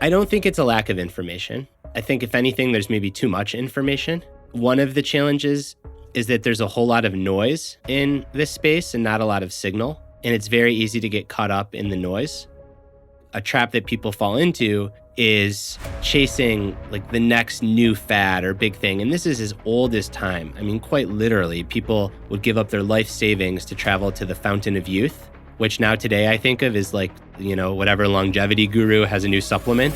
I don't think it's a lack of information. I think if anything, there's maybe too much information. One of the challenges is that there's a whole lot of noise in this space and not a lot of signal. And it's very easy to get caught up in the noise. A trap that people fall into is chasing like the next new fad or big thing. And this is as old as time. I mean, quite literally, people would give up their life savings to travel to the fountain of youth, which now today I think of as like, whatever longevity guru has a new supplement.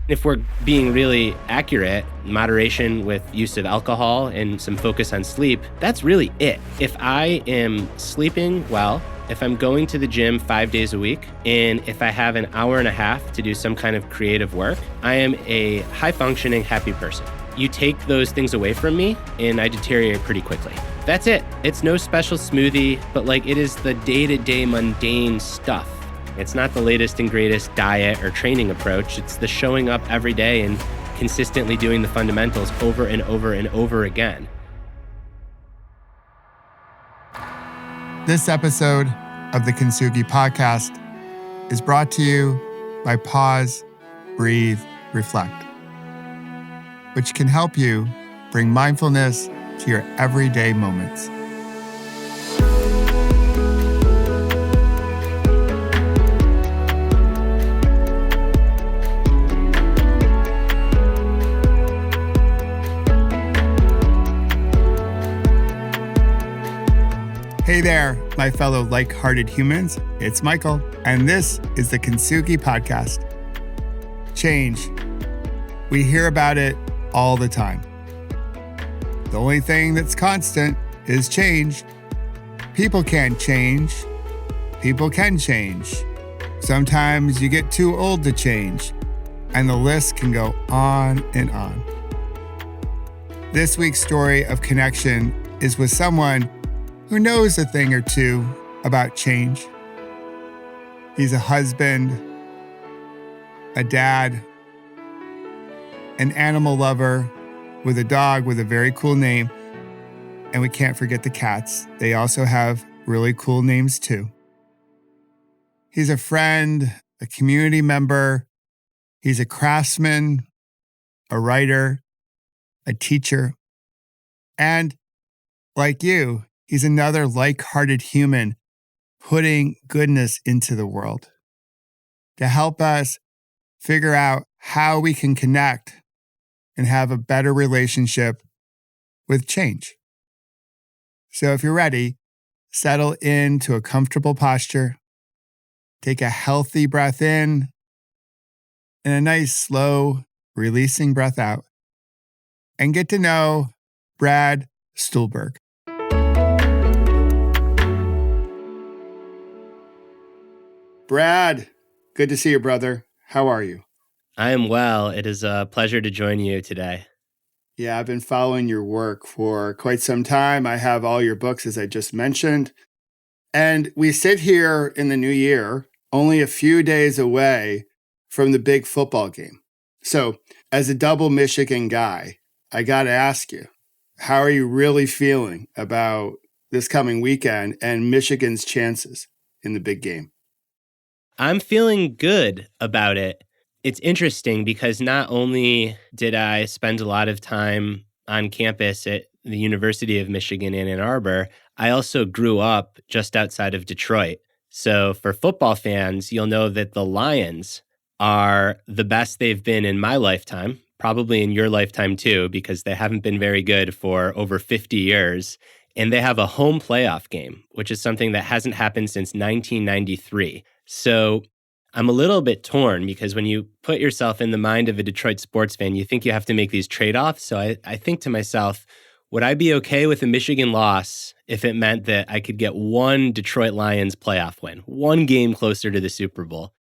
If we're being really accurate, moderation with use of alcohol and some focus on sleep, that's really it. If I am sleeping well, if I'm going to the gym 5 days a week, and if I have an hour and a half to do some kind of creative work, I am a high-functioning, happy person. You take those things away from me, and I deteriorate pretty quickly. That's it. It's no special smoothie, but it is the day-to-day mundane stuff. It's not the latest and greatest diet or training approach. It's the showing up every day and consistently doing the fundamentals over and over and over again. This episode of the Kintsugi Podcast is brought to you by Pause, Breathe, Reflect, which can help you bring mindfulness to your everyday moments. Hey there, my fellow like-hearted humans. It's Michael, and this is the Kintsugi Podcast. Change. We hear about it all the time. The only thing that's constant is change. People can't change. People can change. Sometimes you get too old to change, and the list can go on and on. This week's story of connection is with someone who knows a thing or two about change. He's a husband, a dad, an animal lover with a dog with a very cool name, and we can't forget the cats. They also have really cool names too. He's a friend, a community member. He's a craftsman, a writer, a teacher, and like you, he's another like-hearted human putting goodness into the world to help us figure out how we can connect and have a better relationship with change. So if you're ready, settle into a comfortable posture, take a healthy breath in, and a nice, slow, releasing breath out, and get to know Brad Stulberg. Brad, good to see you, brother. How are you? I am well. It is a pleasure to join you today. Yeah, I've been following your work for quite some time. I have all your books, as I just mentioned. And we sit here in the new year, only a few days away from the big football game. So, as a double Michigan guy, I got to ask you, how are you really feeling about this coming weekend and Michigan's chances in the big game? I'm feeling good about it. It's interesting because not only did I spend a lot of time on campus at the University of Michigan in Ann Arbor, I also grew up just outside of Detroit. So for football fans, you'll know that the Lions are the best they've been in my lifetime, probably in your lifetime too, because they haven't been very good for over 50 years. And they have a home playoff game, which is something that hasn't happened since 1993. So I'm a little bit torn because when you put yourself in the mind of a Detroit sports fan, you think you have to make these trade-offs. So I think to myself, would I be okay with a Michigan loss if it meant that I could get one Detroit Lions playoff win, one game closer to the Super Bowl?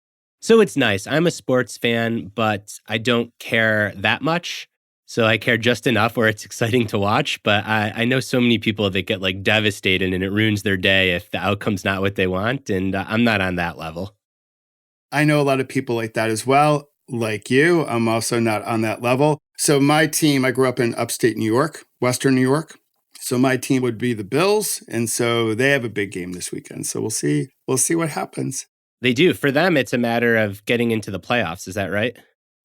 So it's nice. I'm a sports fan, but I don't care that much. So I care just enough where it's exciting to watch. But I know so many people that get devastated and it ruins their day if the outcome's not what they want. And I'm not on that level. I know a lot of people like that as well. Like you, I'm also not on that level. So my team, I grew up in upstate New York, Western New York. So my team would be the Bills. And so they have a big game this weekend. So we'll see what happens. They do. For them, it's a matter of getting into the playoffs. Is that right?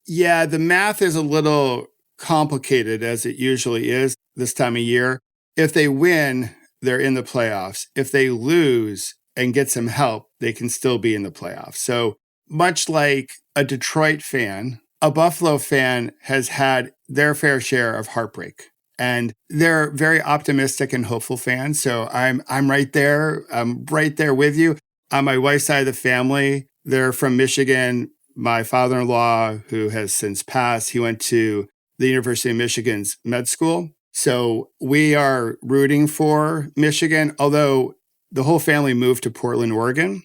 Yeah, the math is a little complicated as it usually is this time of year. If they win, they're in the playoffs. If they lose and get some help, they can still be in the playoffs. So much like a Detroit fan, a Buffalo fan has had their fair share of heartbreak. And they're very optimistic and hopeful fans. So I'm right there. I'm right there with you. On my wife's side of the family, they're from Michigan. My father-in-law, who has since passed, he went to the University of Michigan's med school. So we are rooting for Michigan, although the whole family moved to Portland, Oregon.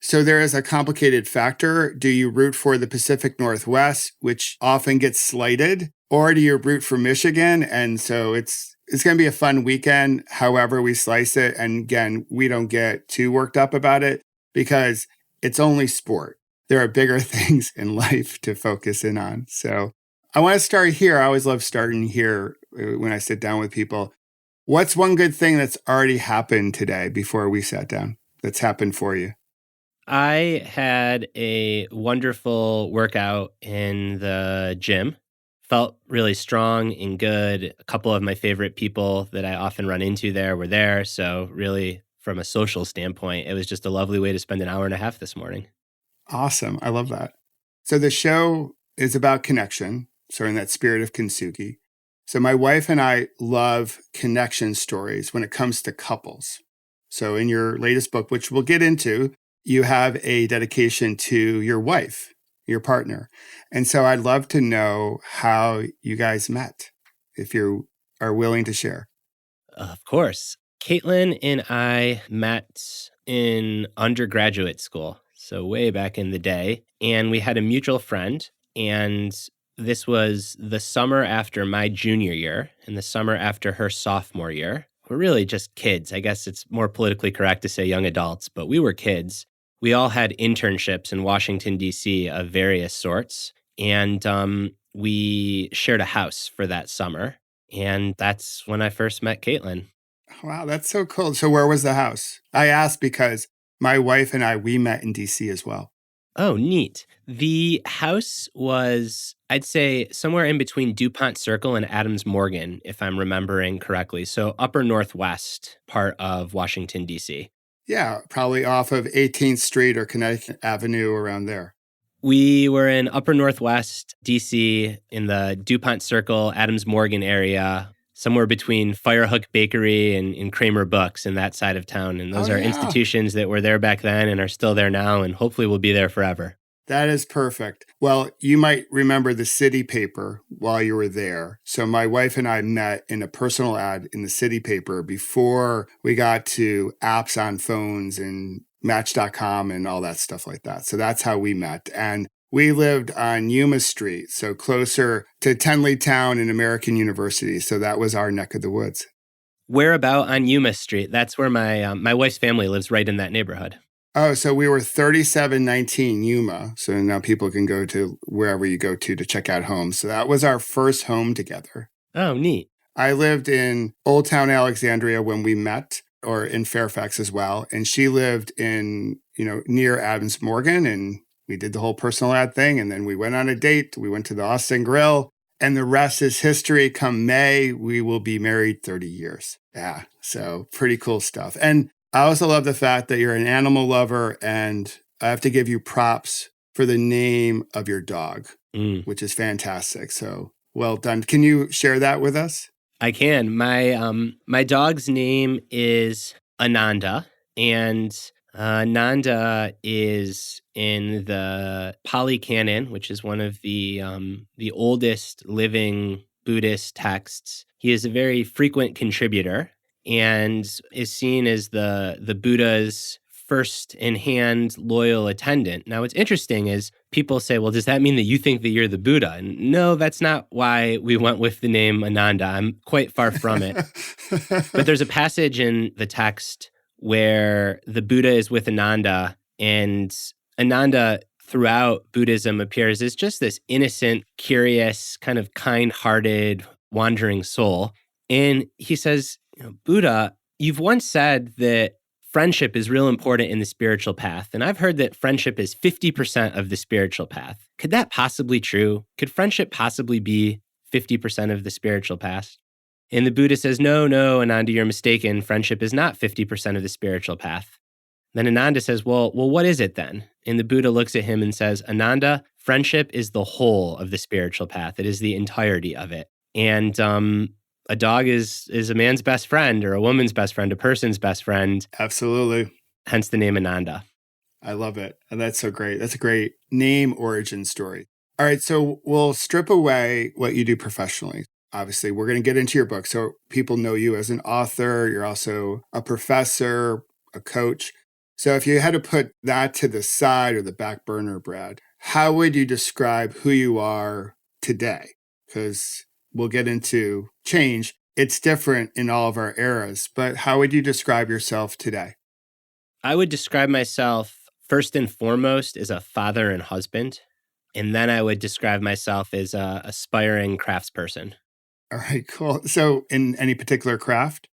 So there is a complicated factor. Do you root for the Pacific Northwest, which often gets slighted, or do you root for Michigan? And so it's going to be a fun weekend, however we slice it. And again, we don't get too worked up about it because it's only sport. There are bigger things in life to focus in on. So I want to start here. I always love starting here when I sit down with people. What's one good thing that's already happened today before we sat down that's happened for you? I had a wonderful workout in the gym. Felt really strong and good. A couple of my favorite people that I often run into there were there. So really, from a social standpoint, it was just a lovely way to spend an hour and a half this morning. Awesome. I love that. So the show is about connection. So in that spirit of Kintsugi. So my wife and I love connection stories when it comes to couples. So in your latest book, which we'll get into, you have a dedication to your wife, your partner. And so I'd love to know how you guys met, if you are willing to share. Of course. Caitlin and I met in undergraduate school, so way back in the day. And we had a mutual friend. And this was the summer after my junior year and the summer after her sophomore year. We're really just kids. I guess it's more politically correct to say young adults, but we were kids. We all had internships in Washington, D.C. of various sorts. And we shared a house for that summer. And that's when I first met Caitlin. Wow, that's so cool. So where was the house? I asked because my wife and I, we met in D.C. as well. Oh, neat. The house was, I'd say, somewhere in between DuPont Circle and Adams Morgan, if I'm remembering correctly. So upper northwest part of Washington, D.C. Yeah, probably off of 18th Street or Connecticut Avenue around there. We were in upper northwest D.C. in the DuPont Circle, Adams Morgan area, somewhere between Firehook Bakery and Kramer Books in that side of town. And those are institutions that were there back then and are still there now and hopefully will be there forever. That is perfect. Well, you might remember the city paper while you were there. So my wife and I met in a personal ad in the city paper before we got to apps on phones and Match.com and all that stuff like that. So that's how we met. And we lived on Yuma Street, so closer to Tenleytown and American University. So that was our neck of the woods. Where about on Yuma Street? That's where my wife's family lives, right in that neighborhood. Oh, so we were 3719 Yuma. So now people can go to wherever you go to check out homes. So that was our first home together. Oh, neat. I lived in Old Town Alexandria when we met, or in Fairfax as well. And she lived in, near Adams Morgan, and we did the whole personal ad thing. And then we went on a date. We went to the Austin Grill, and the rest is history. Come May, we will be married 30 years. Yeah. So pretty cool stuff. And I also love the fact that you're an animal lover, and I have to give you props for the name of your dog, which is fantastic. So well done. Can you share that with us? I can. My dog's name is Ananda, and Ananda is in the Pali Canon, which is one of the oldest living Buddhist texts. He is a very frequent contributor and is seen as the Buddha's first in hand loyal attendant. Now, what's interesting is people say, well, does that mean that you think that you're the Buddha? And no, that's not why we went with the name Ananda. I'm quite far from it. But there's a passage in the text where the Buddha is with Ananda, and Ananda throughout Buddhism appears as just this innocent, curious, kind of kind-hearted, wandering soul. And he says, Buddha, you've once said that friendship is real important in the spiritual path. And I've heard that friendship is 50% of the spiritual path. Could that possibly be true? Could friendship possibly be 50% of the spiritual path? And the Buddha says, no, Ananda, you're mistaken. Friendship is not 50% of the spiritual path. Then Ananda says, well, what is it then? And the Buddha looks at him and says, Ananda, friendship is the whole of the spiritual path. It is the entirety of it. And a dog is a man's best friend, or a woman's best friend, a person's best friend. Absolutely. Hence the name Ananda. I love it. And that's so great. That's a great name origin story. All right, so we'll strip away what you do professionally. Obviously, we're going to get into your book. So people know you as an author. You're also a professor, a coach. So if you had to put that to the side or the back burner, Brad, how would you describe who you are today? Because we'll get into change. It's different in all of our eras, but how would you describe yourself today? I would describe myself first and foremost as a father and husband. And then I would describe myself as an aspiring craftsperson. All right, cool. So in any particular craft?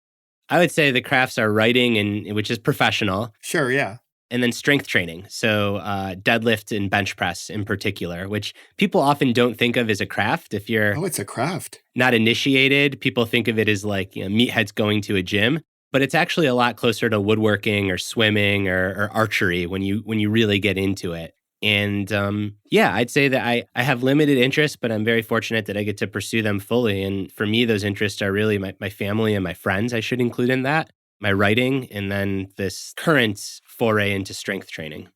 I would say the crafts are writing, which is professional. Sure, yeah. And then strength training. So deadlift and bench press in particular, which people often don't think of as a craft. If you're it's a craft. Not initiated, people think of it as like meatheads going to a gym. But it's actually a lot closer to woodworking or swimming or archery when you really get into it. And I'd say that I have limited interests, but I'm very fortunate that I get to pursue them fully. And for me, those interests are really my family and my friends. I should include in that, my writing, and then this current foray into strength training.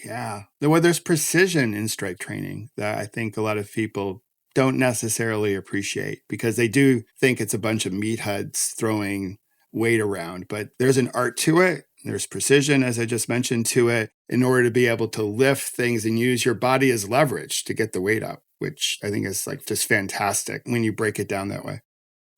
Yeah. Well, there's precision in strength training that I think a lot of people don't necessarily appreciate because they do think it's a bunch of meatheads throwing weight around, but there's an art to it. There's precision, as I just mentioned, to it in order to be able to lift things and use your body as leverage to get the weight up, which I think is like just fantastic when you break it down that way.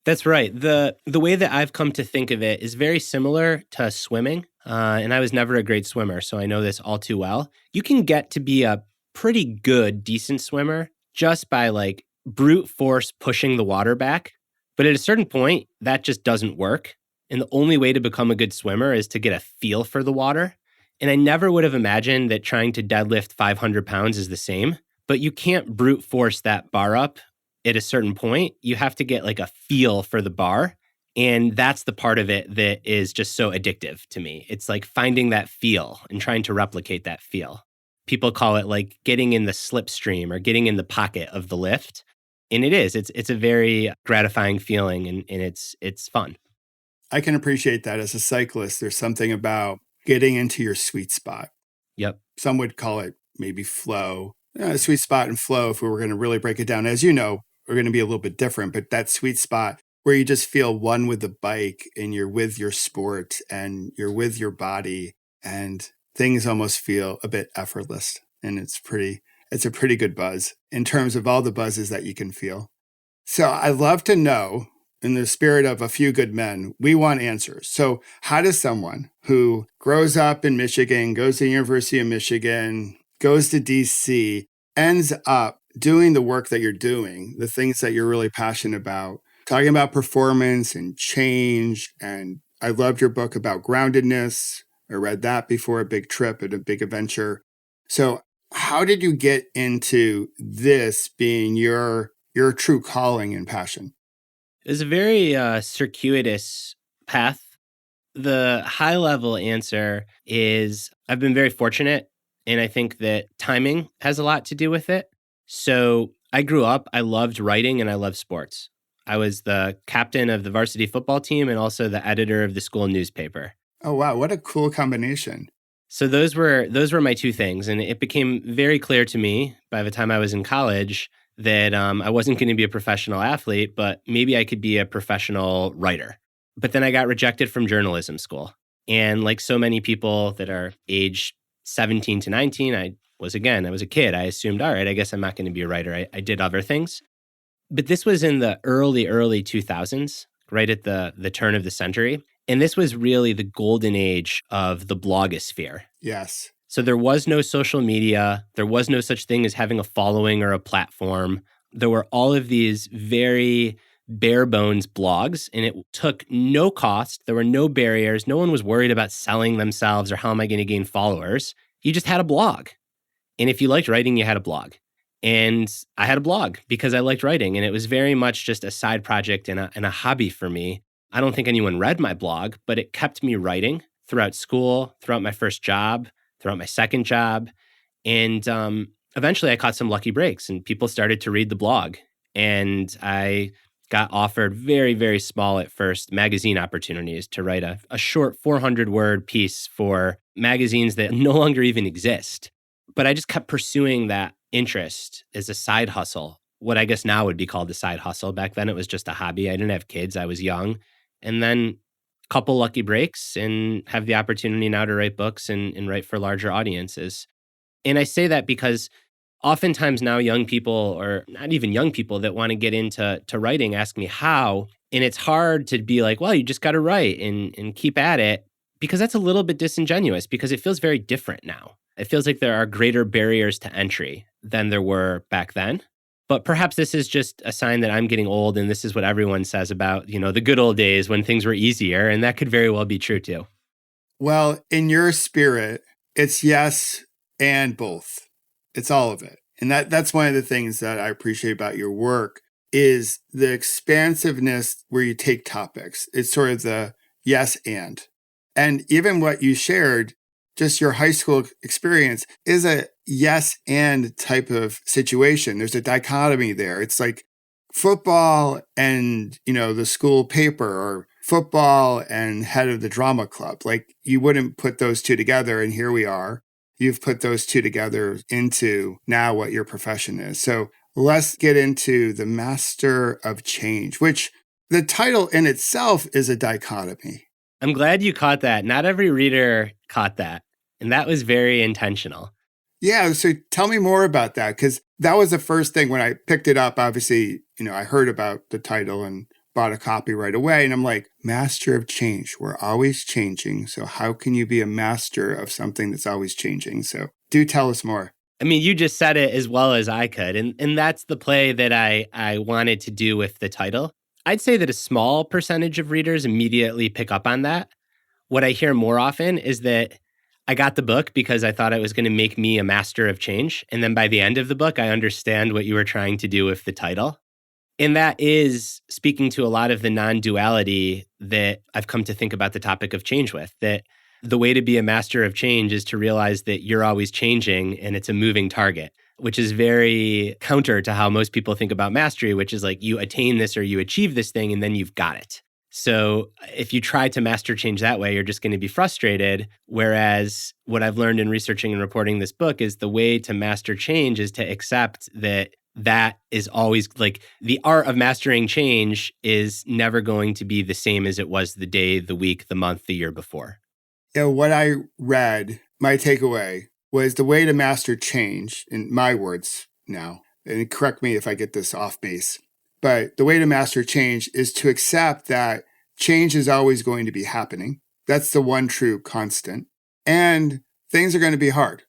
That's right. The way that I've come to think of it is very similar to swimming. And I was never a great swimmer, so I know this all too well. You can get to be a pretty good, decent swimmer just by like brute force pushing the water back. But at a certain point, that just doesn't work. And the only way to become a good swimmer is to get a feel for the water. And I never would have imagined that trying to deadlift 500 pounds is the same, but you can't brute force that bar up at a certain point. You have to get like a feel for the bar. And that's the part of it that is just so addictive to me. It's like finding that feel and trying to replicate that feel. People call it like getting in the slipstream or getting in the pocket of the lift. And it is. It's a very gratifying feeling and it's fun. I can appreciate that as a cyclist. There's something about getting into your sweet spot. Yep. Some would call it maybe flow. Sweet spot and flow, if we were going to really break it down, as you know, we're going to be a little bit different, but that sweet spot where you just feel one with the bike and you're with your sport and you're with your body and things almost feel a bit effortless. And it's a pretty good buzz in terms of all the buzzes that you can feel. So I'd love to know, in the spirit of a few good men, we want answers. So how does someone who grows up in Michigan, goes to the University of Michigan, goes to DC, ends up doing the work that you're doing, the things that you're really passionate about, talking about performance and change? And I loved your book about groundedness. I read that before a big trip and a big adventure. So how did you get into this being your true calling and passion? It was a very circuitous path. The high-level answer is I've been very fortunate, and I think that timing has a lot to do with it. So I grew up, I loved writing, and I loved sports. I was the captain of the varsity football team and also the editor of the school newspaper. Oh, wow. What a cool combination. So those were my two things, and it became very clear to me by the time I was in college that I wasn't going to be a professional athlete, but maybe I could be a professional writer. But then I got rejected from journalism school. And like so many people that are age 17 to 19, I was a kid. I assumed, all right, I guess I'm not going to be a writer. I did other things. But this was in the early 2000s, right at the turn of the century. And this was really the golden age of the blogosphere. Yes. So there was no social media. There was no such thing as having a following or a platform. There were all of these very bare bones blogs, and it took no cost. There were no barriers. No one was worried about selling themselves or how am I going to gain followers. You just had a blog. And if you liked writing, you had a blog. And I had a blog because I liked writing. And it was very much just a side project and a hobby for me. I don't think anyone read my blog, but it kept me writing throughout school, throughout my first job, throughout my second job. And eventually I caught some lucky breaks and people started to read the blog. And I got offered very, very small at first magazine opportunities to write a short 400-word piece for magazines that no longer even exist. But I just kept pursuing that interest as a side hustle, what I guess now would be called a side hustle. Back then, it was just a hobby. I didn't have kids. I was young. And then a couple lucky breaks and have the opportunity now to write books and write for larger audiences. And I say that because oftentimes now young people, or not even young people that want to get into writing, ask me how. And it's hard to be like, well, you just got to write and keep at it, because that's a little bit disingenuous because it feels very different now. It feels like there are greater barriers to entry than there were back then. But perhaps this is just a sign that I'm getting old and this is what everyone says about, the good old days when things were easier. And that could very well be true too. Well, in your spirit, it's yes and both. It's all of it. And that's one of the things that I appreciate about your work is the expansiveness where you take topics. It's sort of the yes and. And even what you shared, just your high school experience, is a yes and type of situation. There's a dichotomy there. It's like football and, the school paper, or football and head of the drama club. Like you wouldn't put those two together, and here we are. You've put those two together into now what your profession is. So let's get into the Master of Change, which the title in itself is a dichotomy. I'm glad you caught that. Not every reader caught that. And that was very intentional. Yeah. So tell me more about that, because that was the first thing when I picked it up. Obviously, I heard about the title and bought a copy right away. And I'm like, Master of Change. We're always changing. So how can you be a master of something that's always changing? So do tell us more. I mean, you just said it as well as I could. And that's the play that I wanted to do with the title. I'd say that a small percentage of readers immediately pick up on that. What I hear more often is that I got the book because I thought it was going to make me a master of change. And then by the end of the book, I understand what you were trying to do with the title. And that is speaking to a lot of the non-duality that I've come to think about the topic of change with, that the way to be a master of change is to realize that you're always changing and it's a moving target, which is very counter to how most people think about mastery, which is like you attain this or you achieve this thing and then you've got it. So if you try to master change that way, you're just going to be frustrated. Whereas what I've learned in researching and reporting this book is the way to master change is to accept that is always like the art of mastering change is never going to be the same as it was the day, the week, the month, the year before. Yeah, what I read, my takeaway was the way to master change, in my words now, and correct me if I get this off base, but the way to master change is to accept that change is always going to be happening. That's the one true constant. And things are going to be hard,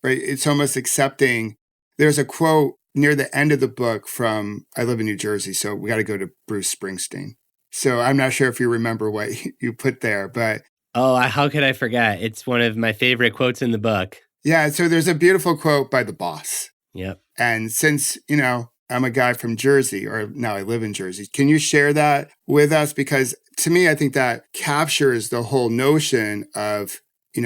right? It's almost accepting. There's a quote near the end of the book from, I live in New Jersey, so we got to go to Bruce Springsteen. So I'm not sure if you remember what you put there, but... Oh, how could I forget? It's one of my favorite quotes in the book. Yeah, so there's a beautiful quote by the boss. Yep. And since, I'm a guy from Jersey, or now I live in Jersey, can you share that with us? Because to me, I think that captures the whole notion of,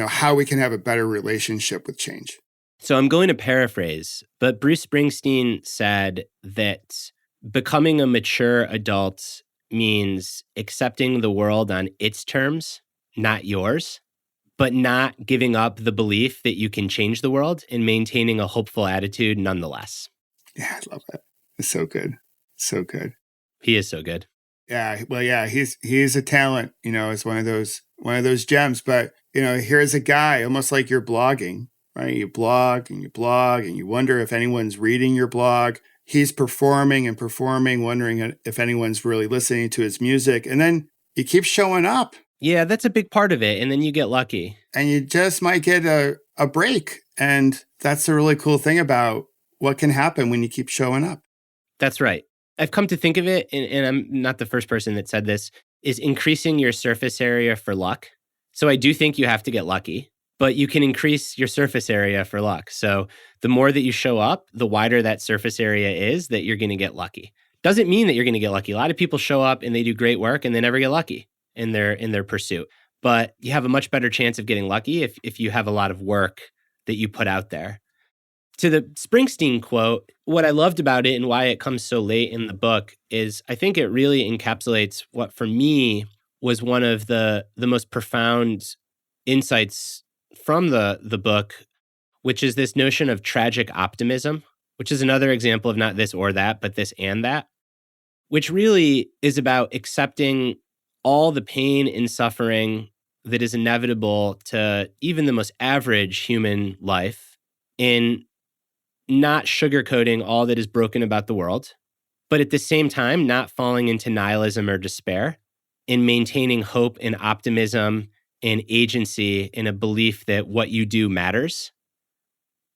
how we can have a better relationship with change. So I'm going to paraphrase, but Bruce Springsteen said that becoming a mature adult means accepting the world on its terms, not yours, but not giving up the belief that you can change the world and maintaining a hopeful attitude nonetheless. Yeah, I love that. It's so good. So good. He is so good. Yeah. Well, yeah, he's a talent, it's one of those gems. But, here's a guy, almost like you're blogging, right? You blog and you wonder if anyone's reading your blog. He's performing, wondering if anyone's really listening to his music. And then he keeps showing up. Yeah, that's a big part of it. And then you get lucky. And you just might get a break. And that's the really cool thing about what can happen when you keep showing up. That's right. I've come to think of it, and I'm not the first person that said this, is increasing your surface area for luck. So I do think you have to get lucky, but you can increase your surface area for luck. So the more that you show up, the wider that surface area is that you're going to get lucky. Doesn't mean that you're going to get lucky. A lot of people show up and they do great work and they never get lucky in their pursuit. But you have a much better chance of getting lucky if you have a lot of work that you put out there. To the Springsteen quote, what I loved about it and why it comes so late in the book is I think it really encapsulates what for me was one of the most profound insights from the book, which is this notion of tragic optimism, which is another example of not this or that, but this and that, which really is about accepting all the pain and suffering that is inevitable to even the most average human life in not sugarcoating all that is broken about the world, but at the same time, not falling into nihilism or despair, in maintaining hope and optimism and agency in a belief that what you do matters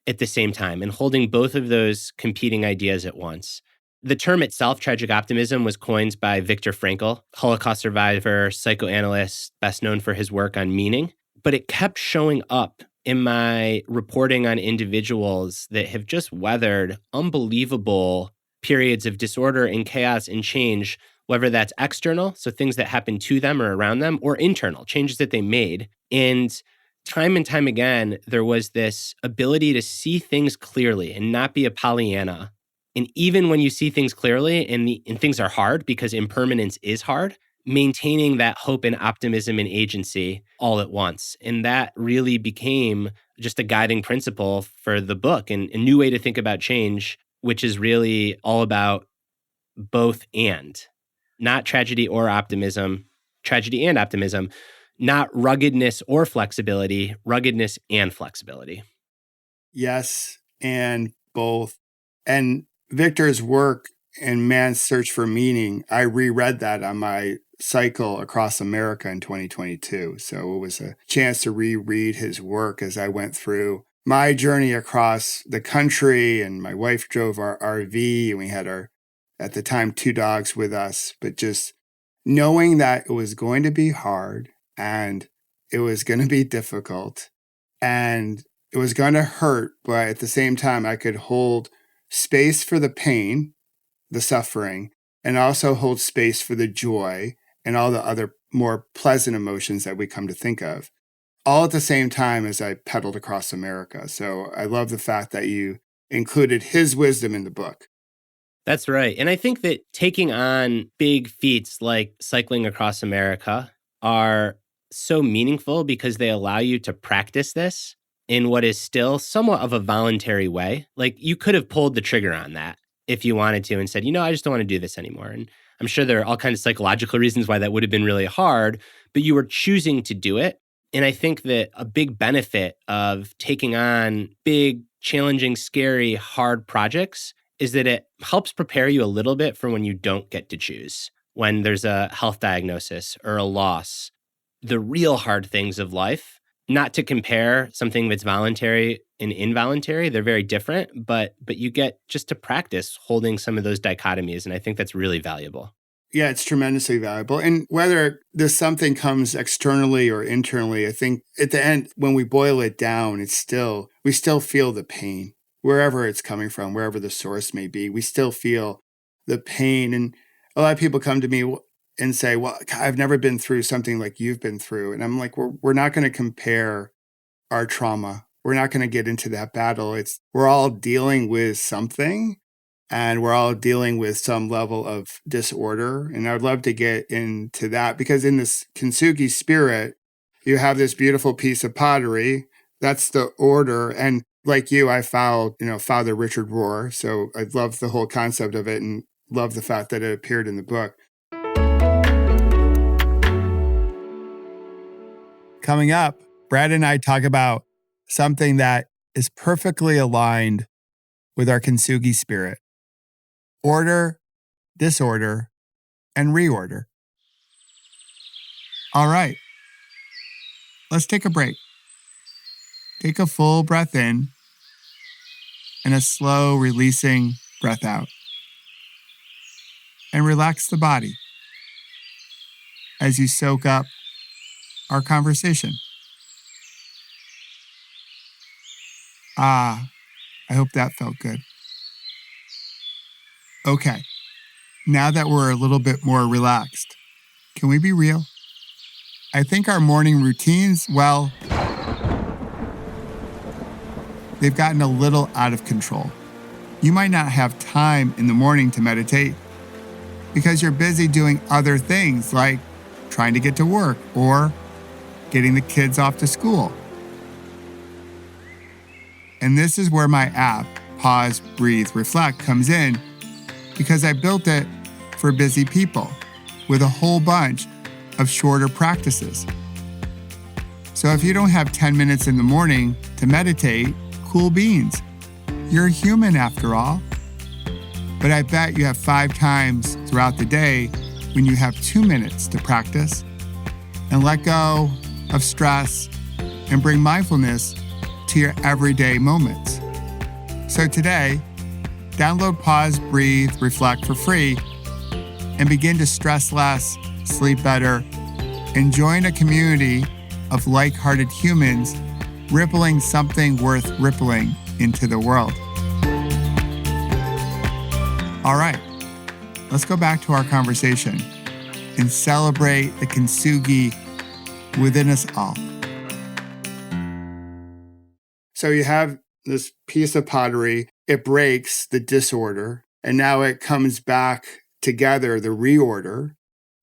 at the same time, and holding both of those competing ideas at once. The term itself, tragic optimism, was coined by Viktor Frankl, Holocaust survivor, psychoanalyst, best known for his work on meaning, but it kept showing up in my reporting on individuals that have just weathered unbelievable periods of disorder and chaos and change, whether that's external, so things that happen to them or around them, or internal, changes that they made. And time again, there was this ability to see things clearly and not be a Pollyanna. And even when you see things clearly and things are hard, because impermanence is hard, maintaining that hope and optimism and agency all at once. And that really became just a guiding principle for the book and a new way to think about change, which is really all about both and, not tragedy or optimism, tragedy and optimism, not ruggedness or flexibility, ruggedness and flexibility. Yes, and both. And Victor's work in Man's Search for Meaning, I reread that on my cycle across America in 2022. So it was a chance to reread his work as I went through my journey across the country. And my wife drove our RV, and we had at the time, 2 dogs with us. But just knowing that it was going to be hard and it was going to be difficult and it was going to hurt, but at the same time, I could hold space for the pain, the suffering, and also hold space for the joy and all the other more pleasant emotions that we come to think of, all at the same time as I pedaled across America. So I love the fact that you included his wisdom in the book. That's right. And I think that taking on big feats like cycling across America are so meaningful because they allow you to practice this in what is still somewhat of a voluntary way. Like you could have pulled the trigger on that if you wanted to and said, I just don't want to do this anymore. And I'm sure there are all kinds of psychological reasons why that would have been really hard, but you were choosing to do it. And I think that a big benefit of taking on big, challenging, scary, hard projects is that it helps prepare you a little bit for when you don't get to choose, when there's a health diagnosis or a loss, the real hard things of life. Not to compare something that's voluntary and involuntary, they're very different, but you get just to practice holding some of those dichotomies, and I think that's really valuable. Yeah, it's tremendously valuable. And whether this something comes externally or internally, I think at the end, when we boil it down, we still feel the pain, wherever it's coming from, wherever the source may be, we still feel the pain. And a lot of people come to me and say, well, I've never been through something like you've been through. And I'm like, we're not going to compare our trauma. We're not going to get into that battle. We're all dealing with something, and we're all dealing with some level of disorder. And I'd love to get into that because in this Kintsugi spirit, you have this beautiful piece of pottery. That's the order. And like you, I followed, Father Richard Rohr. So I love the whole concept of it and love the fact that it appeared in the book. Coming up, Brad and I talk about something that is perfectly aligned with our Kintsugi spirit: order, disorder, and reorder. All right, let's take a break. Take a full breath in and a slow releasing breath out. and relax the body as you soak up our conversation. I hope that felt good. Okay, now that we're a little bit more relaxed, can we be real? I think our morning routines, well, they've gotten a little out of control. You might not have time in the morning to meditate because you're busy doing other things like trying to get to work or getting the kids off to school. And this is where my app, Pause, Breathe, Reflect, comes in because I built it for busy people with a whole bunch of shorter practices. So if you don't have 10 minutes in the morning to meditate, cool beans. You're human after all. But I bet you have 5 times throughout the day when you have 2 minutes to practice and let go of stress and bring mindfulness to your everyday moments. So today, download Pause, Breathe, Reflect for free and begin to stress less, sleep better, and join a community of like-hearted humans rippling something worth rippling into the world. All right, let's go back to our conversation and celebrate the Kintsugi within us all. So you have this piece of pottery, it breaks the disorder, and now it comes back together, the reorder,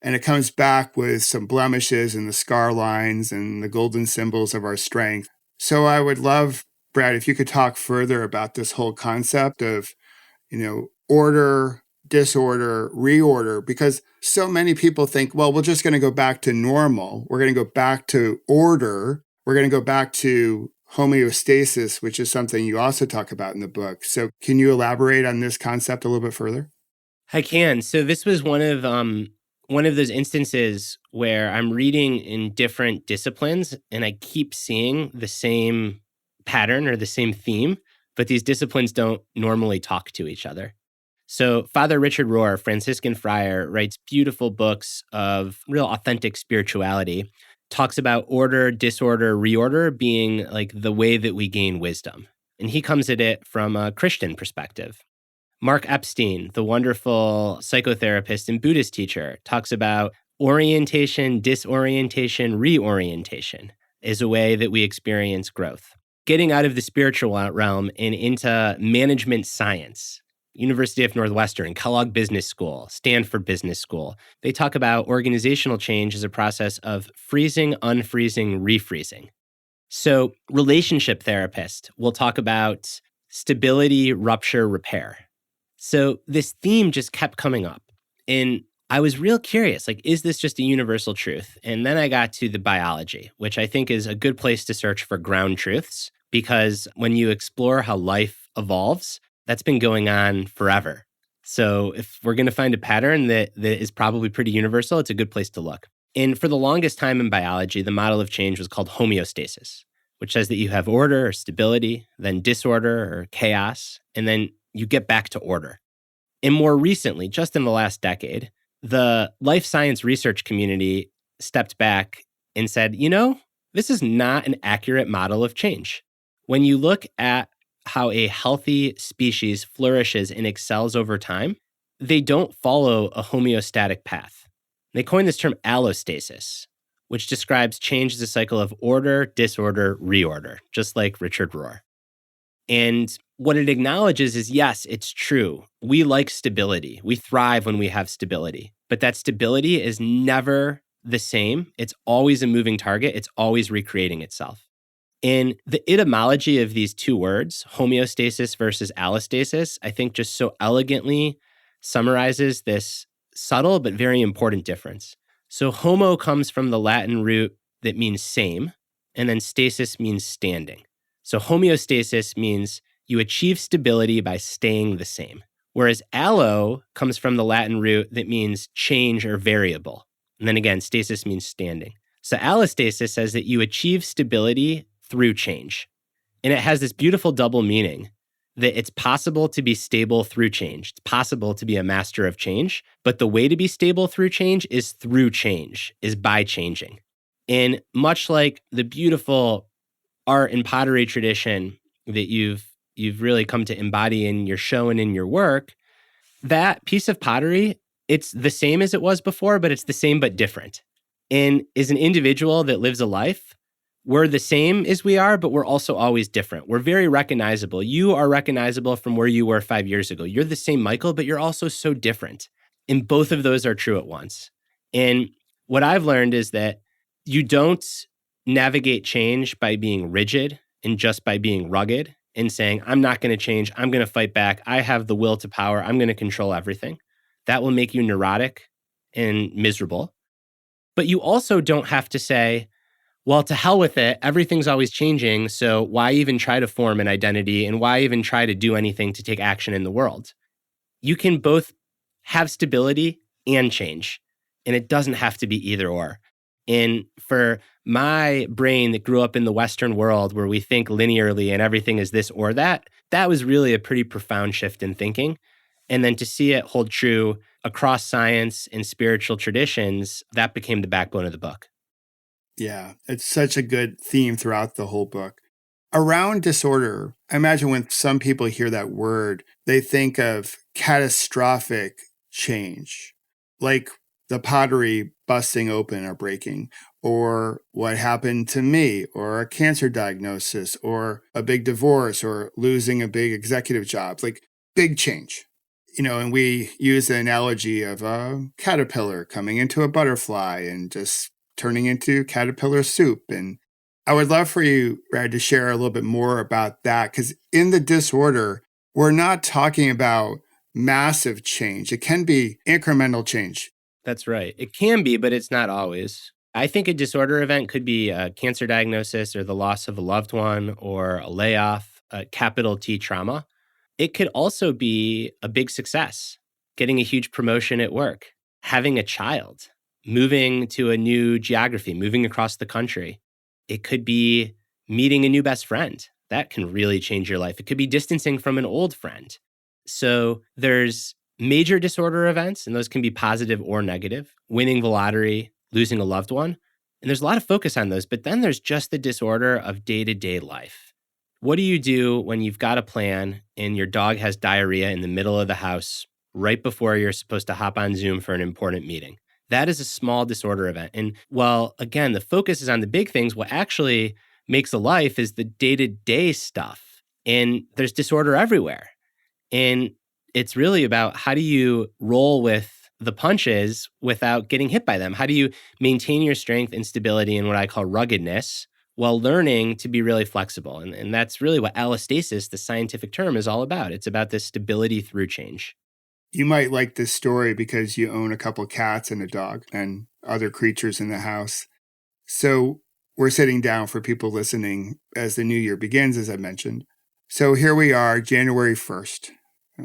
and it comes back with some blemishes and the scar lines and the golden symbols of our strength. So I would love, Brad, if you could talk further about this whole concept of, order, disorder, reorder, because so many people think, well, we're just going to go back to normal. We're going to go back to order. We're going to go back to homeostasis, which is something you also talk about in the book. So can you elaborate on this concept a little bit further? I can. So this was one of those instances where I'm reading in different disciplines and I keep seeing the same pattern or the same theme, but these disciplines don't normally talk to each other. So Father Richard Rohr, Franciscan friar, writes beautiful books of real authentic spirituality, talks about order, disorder, reorder being like the way that we gain wisdom. And he comes at it from a Christian perspective. Mark Epstein, the wonderful psychotherapist and Buddhist teacher, talks about orientation, disorientation, reorientation is a way that we experience growth. Getting out of the spiritual realm and into management science. University of Northwestern, Kellogg Business School, Stanford Business School. They talk about organizational change as a process of freezing, unfreezing, refreezing. So relationship therapist will talk about stability, rupture, repair. So this theme just kept coming up. And I was real curious, is this just a universal truth? And then I got to the biology, which I think is a good place to search for ground truths, because when you explore how life evolves, that's been going on forever. So if we're going to find a pattern that is probably pretty universal, it's a good place to look. And for the longest time in biology, the model of change was called homeostasis, which says that you have order or stability, then disorder or chaos, and then you get back to order. And more recently, just in the last decade, the life science research community stepped back and said, this is not an accurate model of change. When you look at how a healthy species flourishes and excels over time, they don't follow a homeostatic path. They coined this term allostasis, which describes change as a cycle of order, disorder, reorder, just like Richard Rohr. And what it acknowledges is, yes, it's true. We like stability. We thrive when we have stability. But that stability is never the same. It's always a moving target. It's always recreating itself. And the etymology of these two words, homeostasis versus allostasis, I think just so elegantly summarizes this subtle but very important difference. So homo comes from the Latin root that means same, and then stasis means standing. So homeostasis means you achieve stability by staying the same, whereas allo comes from the Latin root that means change or variable. And then again, stasis means standing. So allostasis says that you achieve stability through change. And it has this beautiful double meaning. that it's possible to be stable through change. It's possible to be a master of change, but the way to be stable through change is through change, is by changing. And much like the beautiful art and pottery tradition that you've really come to embody in your show and in your work, that piece of pottery, it's the same as it was before, but it's the same but different. And as an individual that lives a life, we're the same as we are, but we're also always different. We're very recognizable. You are recognizable from where you were 5 years ago. You're the same Michael, but you're also so different. And both of those are true at once. And what I've learned is that you don't navigate change by being rigid and just by being rugged and saying, I'm not going to change. I'm going to fight back. I have the will to power. I'm going to control everything. That will make you neurotic and miserable. But you also don't have to say, well, to hell with it. Everything's always changing. So why even try to form an identity and why even try to do anything to take action in the world? You can both have stability and change. And it doesn't have to be either or. And for my brain that grew up in the Western world where we think linearly and everything is this or that, that was really a pretty profound shift in thinking. And then to see it hold true across science and spiritual traditions, that became the backbone of the book. Yeah, it's such a good theme throughout the whole book. Around disorder, I imagine when some people hear that word, they think of catastrophic change, like the pottery busting open or breaking, or what happened to me, or a cancer diagnosis, or a big divorce, or losing a big executive job, like big change. And we use the analogy of a caterpillar coming into a butterfly and just turning into caterpillar soup. And I would love for you, Brad, to share a little bit more about that, because in the disorder, we're not talking about massive change. It can be incremental change. That's right. It can be, but it's not always. I think a disorder event could be a cancer diagnosis or the loss of a loved one or a layoff, a capital T trauma. It could also be a big success, getting a huge promotion at work, having a child, moving to a new geography, moving across the country. It could be meeting a new best friend. That can really change your life. It could be distancing from an old friend. So there's major disorder events, and those can be positive or negative, winning the lottery, losing a loved one. And there's a lot of focus on those. But then there's just the disorder of day-to-day life. What do you do when you've got a plan and your dog has diarrhea in the middle of the house right before you're supposed to hop on Zoom for an important meeting? That is a small disorder event. And while, again, the focus is on the big things, what actually makes a life is the day-to-day stuff. And there's disorder everywhere. And it's really about how do you roll with the punches without getting hit by them? How do you maintain your strength and stability in what I call ruggedness while learning to be really flexible? And that's really what allostasis, the scientific term, is all about. It's about this stability through change. You might like this story because you own a couple cats and a dog and other creatures in the house. So we're sitting down for people listening as the new year begins, as I mentioned. So here we are, January 1st.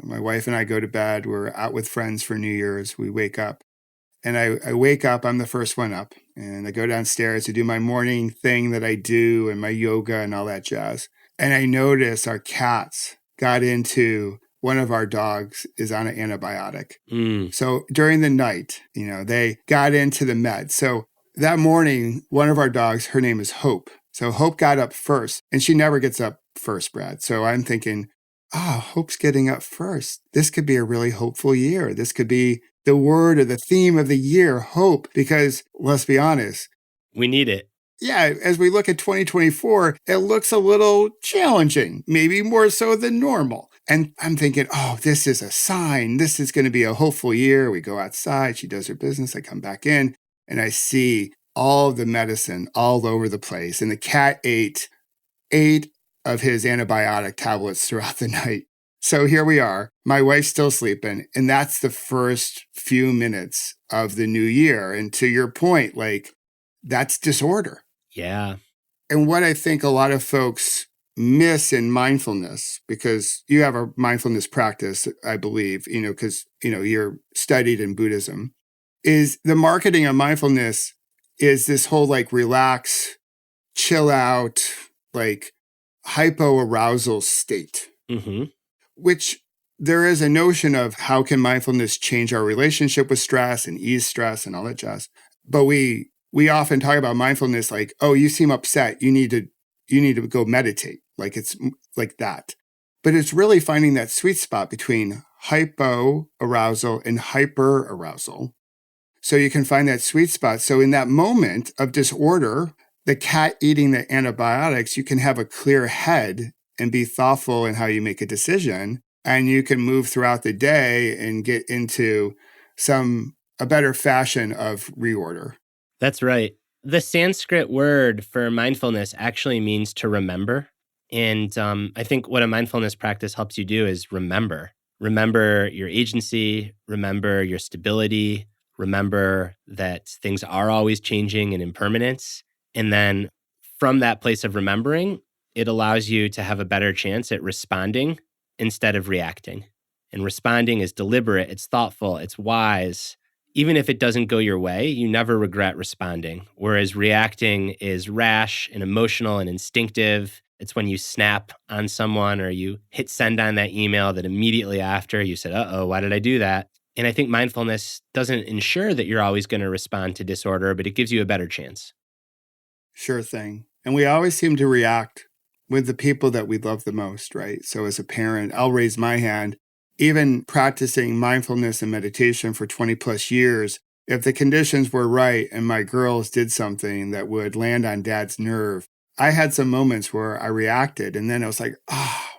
My wife and I go to bed. We're out with friends for New Year's. We wake up. And I wake up, I'm the first one up. And I go downstairs to do my morning thing that I do and my yoga and all that jazz. And I notice our cats got into, one of our dogs is on an antibiotic. So during the night, they got into the med. So that morning, one of our dogs, her name is Hope. So Hope got up first, and she never gets up first, Brad. So I'm thinking, Hope's getting up first. This could be a really hopeful year. This could be the word or the theme of the year, hope, because let's be honest. We need it. Yeah, as we look at 2024, it looks a little challenging, maybe more so than normal. And I'm thinking, this is a sign. This is going to be a hopeful year. We go outside. She does her business. I come back in and I see all the medicine all over the place. And the cat ate 8 of his antibiotic tablets throughout the night. So here we are. My wife's still sleeping. And that's the first few minutes of the new year. And to your point, that's disorder. Yeah. And what I think a lot of folks miss in mindfulness, because you have a mindfulness practice, I believe, because, you're studied in Buddhism, is the marketing of mindfulness is this whole relax, chill out, hypoarousal state. Mm-hmm. which there is a notion of how can mindfulness change our relationship with stress and ease stress and all that jazz. But we often talk about mindfulness like, oh, you seem upset. You need to go meditate. Like it's like that. But it's really finding that sweet spot between hypo-arousal and hyper-arousal. So you can find that sweet spot. So in that moment of disorder, the cat eating the antibiotics, you can have a clear head and be thoughtful in how you make a decision. And you can move throughout the day and get into a better fashion of reorder. That's right. The Sanskrit word for mindfulness actually means to remember. And I think what a mindfulness practice helps you do is remember. Remember your agency, remember your stability, remember that things are always changing and impermanence. And then from that place of remembering, it allows you to have a better chance at responding instead of reacting. And responding is deliberate, it's thoughtful, it's wise. Even if it doesn't go your way, you never regret responding. Whereas reacting is rash and emotional and instinctive. It's when you snap on someone or you hit send on that email that immediately after you said, uh-oh, why did I do that? And I think mindfulness doesn't ensure that you're always going to respond to disorder, but it gives you a better chance. Sure thing. And we always seem to react with the people that we love the most, right? So as a parent, I'll raise my hand. Even practicing mindfulness and meditation for 20 plus years, if the conditions were right and my girls did something that would land on dad's nerve, I had some moments where I reacted and then I was like,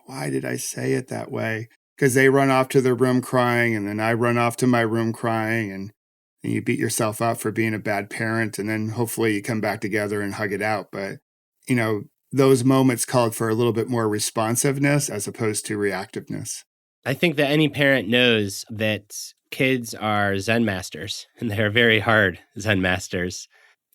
why did I say it that way? Because they run off to their room crying and then I run off to my room crying and you beat yourself up for being a bad parent and then hopefully you come back together and hug it out. But, those moments called for a little bit more responsiveness as opposed to reactiveness. I think that any parent knows that kids are Zen masters, and they're very hard Zen masters.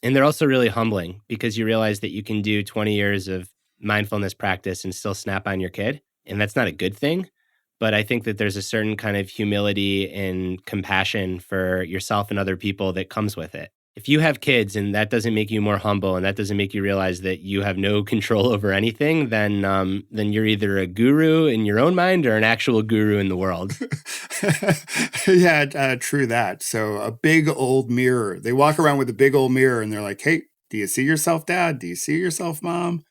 And they're also really humbling because you realize that you can do 20 years of mindfulness practice and still snap on your kid. And that's not a good thing. But I think that there's a certain kind of humility and compassion for yourself and other people that comes with it. If you have kids and that doesn't make you more humble and that doesn't make you realize that you have no control over anything, then you're either a guru in your own mind or an actual guru in the world. Yeah, true that. So a big old mirror. They walk around with a big old mirror and they're like, hey, do you see yourself, Dad? Do you see yourself, Mom?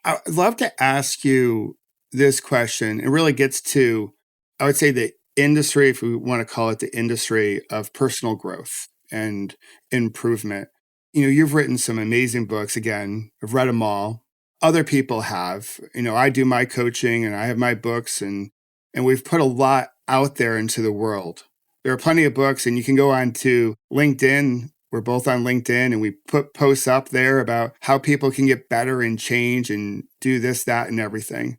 I'd love to ask you this question. It really gets to, I would say, the industry, if we want to call it the industry of personal growth and improvement. You've written some amazing books. Again, I've read them all. Other people have. I do my coaching and I have my books and we've put a lot out there into the world. There are plenty of books and you can go on to LinkedIn. We're both on LinkedIn and we put posts up there about how people can get better and change and do this, that, and everything.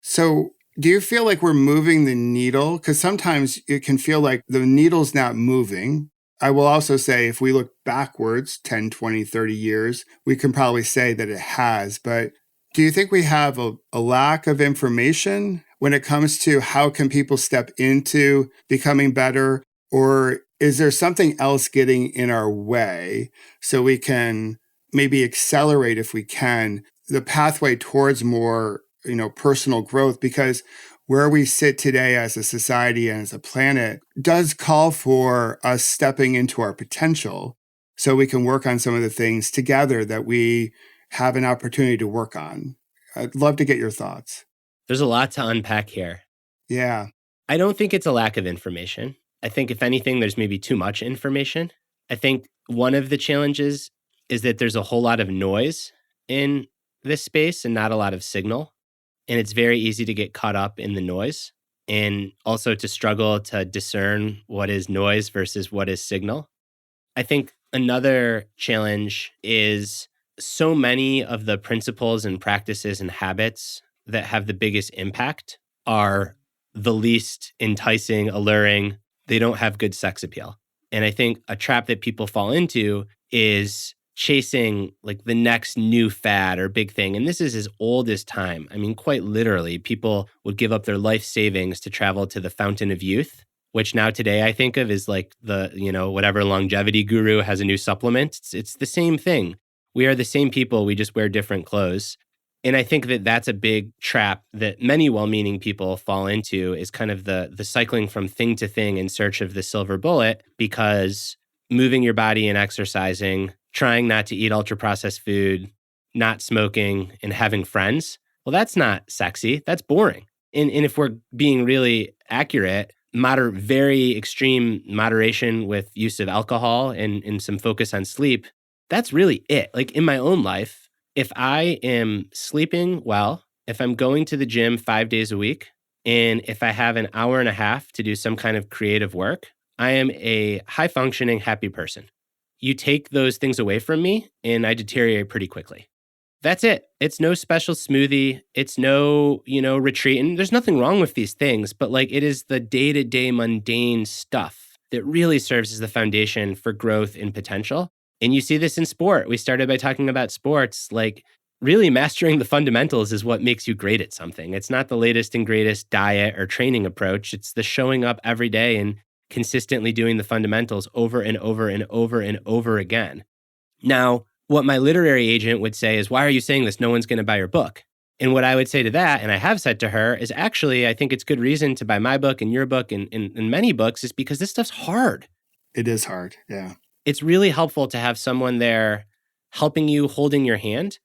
So do you feel like we're moving the needle? Because sometimes it can feel like the needle's not moving. I will also say if we look backwards 10, 20, 30 years, we can probably say that it has. But do you think we have a lack of information when it comes to how can people step into becoming better? Or is there something else getting in our way so we can maybe accelerate, if we can, the pathway towards more, personal growth? Because where we sit today as a society and as a planet does call for us stepping into our potential so we can work on some of the things together that we have an opportunity to work on. I'd love to get your thoughts. There's a lot to unpack here. Yeah. I don't think it's a lack of information. I think if anything, there's maybe too much information. I think one of the challenges is that there's a whole lot of noise in this space and not a lot of signal. And it's very easy to get caught up in the noise and also to struggle to discern what is noise versus what is signal. I think another challenge is so many of the principles and practices and habits that have the biggest impact are the least enticing, alluring. They don't have good sex appeal. And I think a trap that people fall into is chasing like the next new fad or big thing. And this is as old as time. I mean, quite literally, people would give up their life savings to travel to the fountain of youth, which now today I think of as like the, whatever longevity guru has a new supplement. It's the same thing. We are the same people. We just wear different clothes. And I think that that's a big trap that many well-meaning people fall into, is kind of the cycling from thing to thing in search of the silver bullet, because moving your body and exercising, trying not to eat ultra-processed food, not smoking, and having friends, well, that's not sexy. That's boring. And if we're being really accurate, very extreme moderation with use of alcohol and some focus on sleep, that's really it. Like in my own life, if I am sleeping well, if I'm going to the gym 5 days a week, and if I have an hour and a half to do some kind of creative work, I am a high-functioning, happy person. You take those things away from me, and I deteriorate pretty quickly. That's it. It's no special smoothie. It's no, retreat. And there's nothing wrong with these things, but like it is the day-to-day mundane stuff that really serves as the foundation for growth and potential. And you see this in sport. We started by talking about sports. Like really mastering the fundamentals is what makes you great at something. It's not the latest and greatest diet or training approach. It's the showing up every day and consistently doing the fundamentals over and over and over and over again. Now, what my literary agent would say is, why are you saying this? No one's going to buy your book. And what I would say to that, and I have said to her, is actually, I think it's good reason to buy my book and your book and many books, is because this stuff's hard. It is hard. Yeah. It's really helpful to have someone there helping you, holding your hand.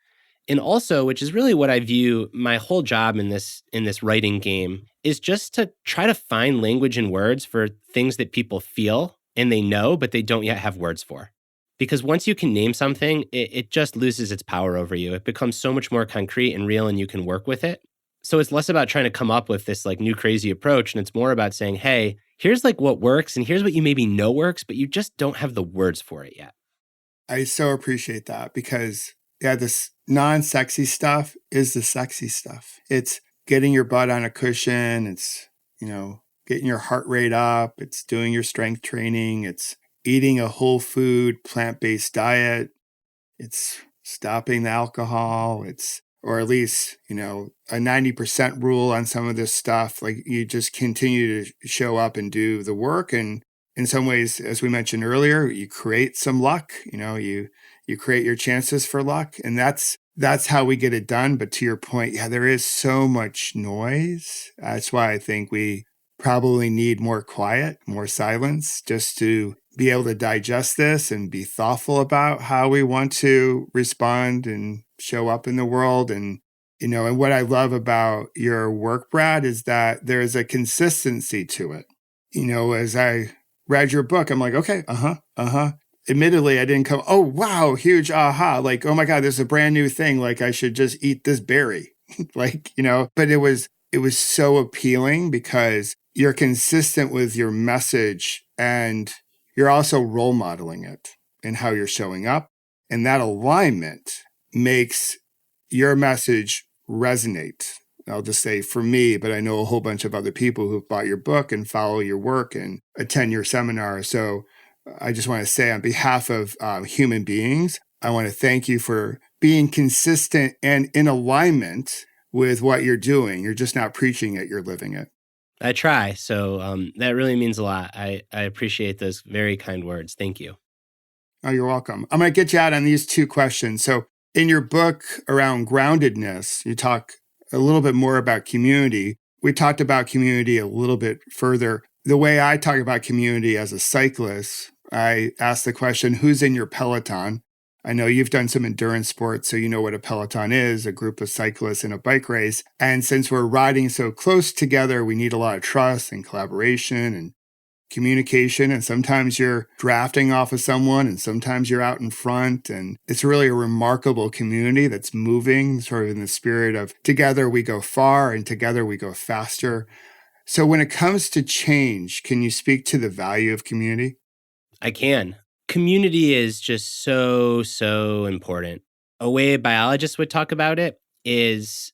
And also, which is really what I view my whole job in this writing game, is just to try to find language and words for things that people feel and they know, but they don't yet have words for. Because once you can name something, it just loses its power over you. It becomes so much more concrete and real, and you can work with it. So it's less about trying to come up with this like new crazy approach, and it's more about saying, hey, here's like what works, and here's what you maybe know works, but you just don't have the words for it yet. I so appreciate that, because this non-sexy stuff is the sexy stuff. It's getting your butt on a cushion. It's, getting your heart rate up. It's doing your strength training. It's eating a whole food, plant-based diet. It's stopping the alcohol. Or at least, a 90% rule on some of this stuff. Like you just continue to show up and do the work. And in some ways, as we mentioned earlier, you create some luck, you create your chances for luck. And that's how we get it done. But to your point, there is so much noise. That's why I think we probably need more quiet, more silence, just to be able to digest this and be thoughtful about how we want to respond and show up in the world. And, and what I love about your work, Brad, is that there's a consistency to it. As I read your book, I'm like, okay, Admittedly, I didn't come, oh, wow, huge aha. Like, oh my God, there's a brand new thing. Like I should just eat this berry. But it was so appealing because you're consistent with your message and you're also role modeling it in how you're showing up. And that alignment makes your message resonate. I'll just say for me, but I know a whole bunch of other people who've bought your book and follow your work and attend your seminar. So I just want to say on behalf of human beings, I want to thank you for being consistent and in alignment with what you're doing. You're just not preaching it, you're living it. I try. So that really means a lot. I appreciate those very kind words. Thank you. Oh, you're welcome. I'm going to get you out on these two questions. So in your book around groundedness, you talk a little bit more about community. We talked about community a little bit further. The way I talk about community as a cyclist, I ask the question, who's in your peloton? I know you've done some endurance sports, so you know what a peloton is, a group of cyclists in a bike race. And since we're riding so close together, we need a lot of trust and collaboration and communication. And sometimes you're drafting off of someone and sometimes you're out in front. And it's really a remarkable community that's moving sort of in the spirit of together we go far and together we go faster. So when it comes to change, can you speak to the value of community? I can. Community is just so important. A way biologists would talk about it is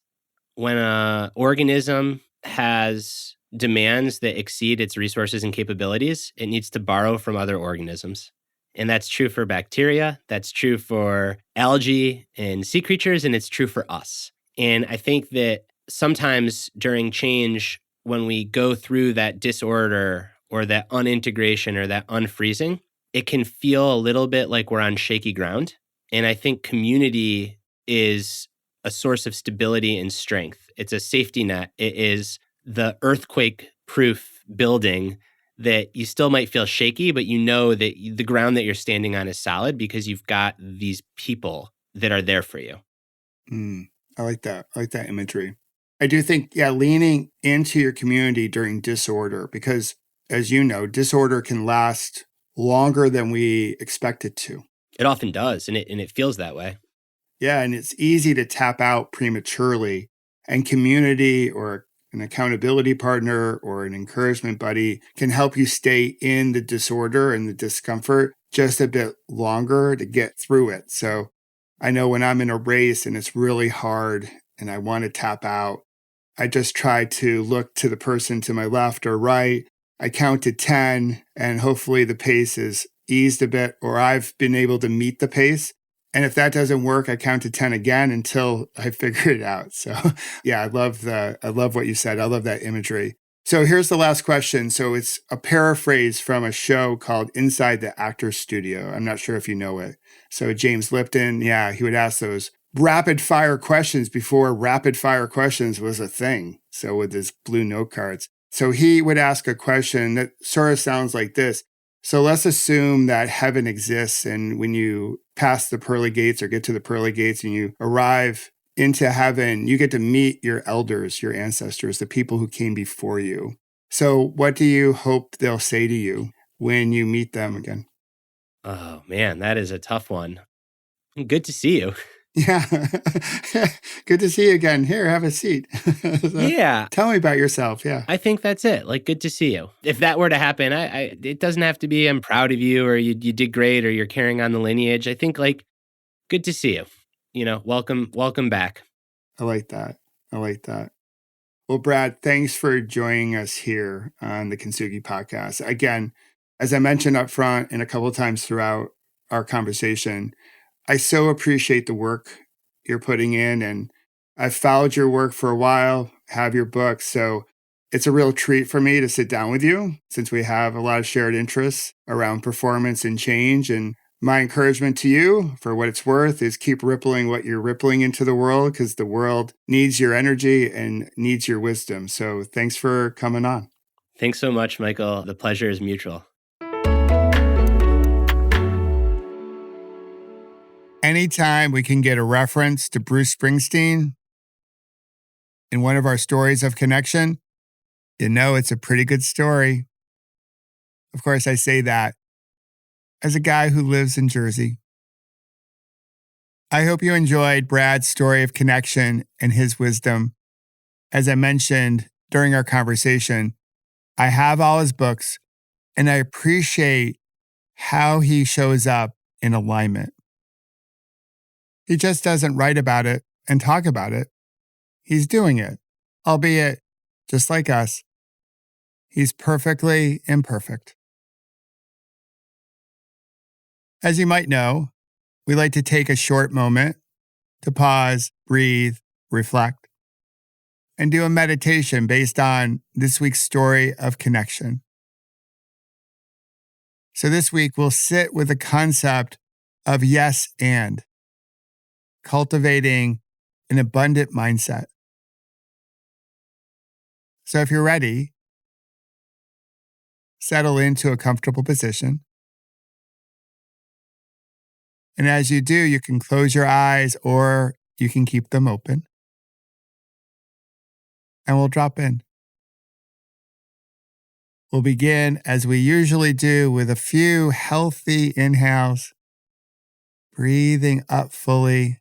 when an organism has demands that exceed its resources and capabilities, it needs to borrow from other organisms. And that's true for bacteria, that's true for algae and sea creatures, and it's true for us. And I think that sometimes during change, when we go through that disorder or that unintegration or that unfreezing, it can feel a little bit like we're on shaky ground. And I think community is a source of stability and strength. It's a safety net. It is the earthquake proof building that you still might feel shaky, but you know that the ground that you're standing on is solid because you've got these people that are there for you. I like that. I like that imagery. I do think, leaning into your community during disorder, because as you know, disorder can last longer than we expect it to. It often does, and it feels that way. Yeah, and it's easy to tap out prematurely, and community or an accountability partner or an encouragement buddy can help you stay in the disorder and the discomfort just a bit longer to get through it. So I know when I'm in a race and it's really hard and I want to tap out, I just try to look to the person to my left or right. I count to 10 and hopefully the pace is eased a bit or I've been able to meet the pace. And if that doesn't work, I count to 10 again until I figure it out. So I love what you said. I love that imagery. So here's the last question. So it's a paraphrase from a show called Inside the Actor's Studio. I'm not sure if you know it. So James Lipton, he would ask those rapid fire questions before rapid fire questions was a thing. So with his blue note cards. So he would ask a question that sort of sounds like this. So let's assume that heaven exists, and when you pass the pearly gates or get to the pearly gates and you arrive into heaven, you get to meet your elders, your ancestors, the people who came before you. So what do you hope they'll say to you when you meet them again? Oh, man, that is a tough one. Good to see you. Yeah. Good to see you again. Here, have a seat. Yeah. Tell me about yourself. Yeah. I think that's it. Like, good to see you. If that were to happen, it doesn't have to be I'm proud of you or you did great or you're carrying on the lineage. I think like, good to see you. Welcome back. I like that. Well, Brad, thanks for joining us here on the Kintsugi Podcast. Again, as I mentioned up front and a couple of times throughout our conversation, I so appreciate the work you're putting in, and I've followed your work for a while, have your book, so it's a real treat for me to sit down with you since we have a lot of shared interests around performance and change. And my encouragement to you, for what it's worth, is keep rippling what you're rippling into the world because the world needs your energy and needs your wisdom. So thanks for coming on. Thanks so much, Michael. The pleasure is mutual. Anytime we can get a reference to Bruce Springsteen in one of our stories of connection, it's a pretty good story. Of course, I say that as a guy who lives in Jersey. I hope you enjoyed Brad's story of connection and his wisdom. As I mentioned during our conversation, I have all his books, and I appreciate how he shows up in alignment. He just doesn't write about it and talk about it. He's doing it, albeit just like us. He's perfectly imperfect. As you might know, we like to take a short moment to pause, breathe, reflect, and do a meditation based on this week's story of connection. So this week, we'll sit with the concept of yes and, cultivating an abundant mindset. So if you're ready, settle into a comfortable position. And as you do, you can close your eyes or you can keep them open. And we'll drop in. We'll begin as we usually do with a few healthy inhales, breathing up fully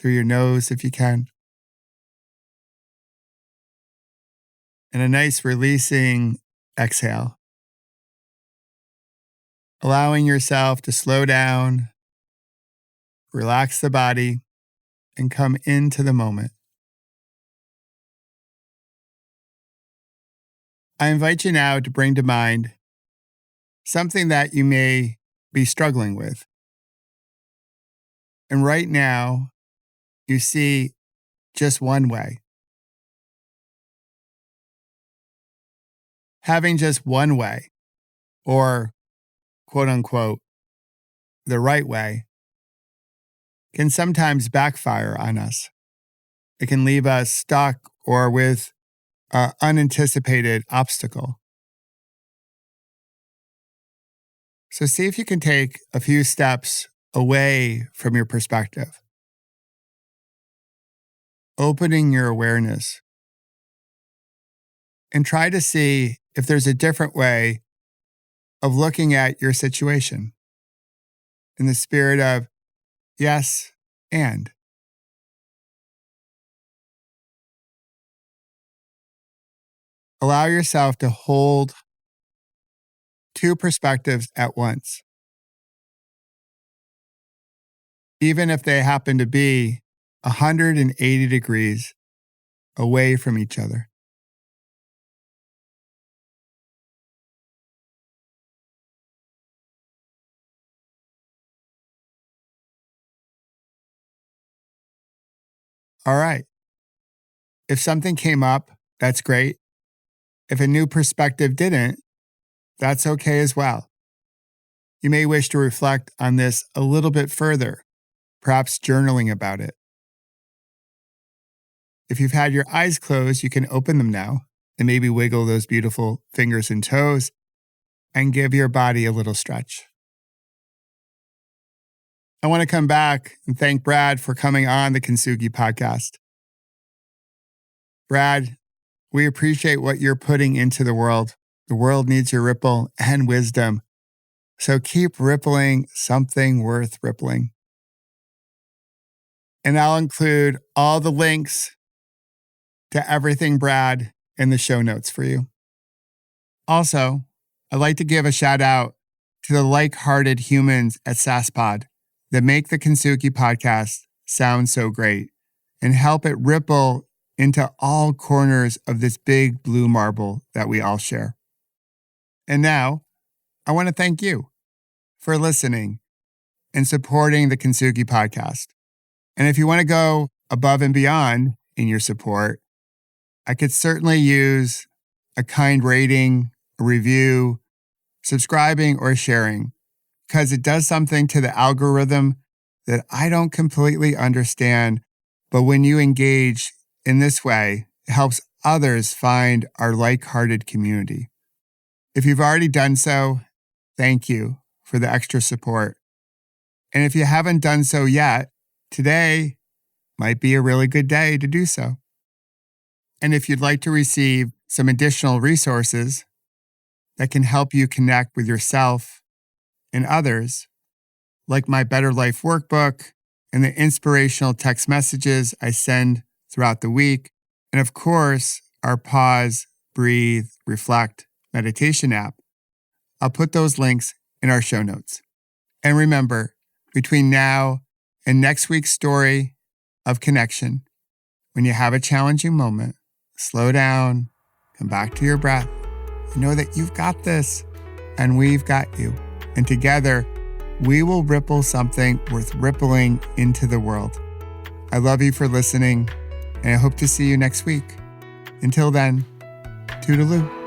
through your nose if you can. And a nice releasing exhale. Allowing yourself to slow down, relax the body, and come into the moment. I invite you now to bring to mind something that you may be struggling with. And right now, you see just one way. Having just one way, or quote unquote, the right way, can sometimes backfire on us. It can leave us stuck or with an unanticipated obstacle. So see if you can take a few steps away from your perspective, opening your awareness, and try to see if there's a different way of looking at your situation in the spirit of yes and. Allow yourself to hold two perspectives at once, even if they happen to be 180 degrees away from each other. All right. If something came up, that's great. If a new perspective didn't, that's okay as well. You may wish to reflect on this a little bit further, perhaps journaling about it. If you've had your eyes closed, you can open them now and maybe wiggle those beautiful fingers and toes and give your body a little stretch. I want to come back and thank Brad for coming on the Kintsugi Podcast. Brad, we appreciate what you're putting into the world. The world needs your ripple and wisdom. So keep rippling something worth rippling. And I'll include all the links to everything Brad in the show notes for you. Also, I'd like to give a shout out to the like-hearted humans at SaaSpod that make the Kintsugi Podcast sound so great and help it ripple into all corners of this big blue marble that we all share. And now, I want to thank you for listening and supporting the Kintsugi Podcast. And if you want to go above and beyond in your support, I could certainly use a kind rating, a review, subscribing, or sharing, because it does something to the algorithm that I don't completely understand. But when you engage in this way, it helps others find our like-hearted community. If you've already done so, thank you for the extra support. And if you haven't done so yet, today might be a really good day to do so. And if you'd like to receive some additional resources that can help you connect with yourself and others, like my Better Life workbook and the inspirational text messages I send throughout the week, and of course, our Pause, Breathe, Reflect meditation app, I'll put those links in our show notes. And remember, between now and next week's story of connection, when you have a challenging moment, slow down, come back to your breath, and know that you've got this and we've got you. And together, we will ripple something worth rippling into the world. I love you for listening, and I hope to see you next week. Until then, toodaloo.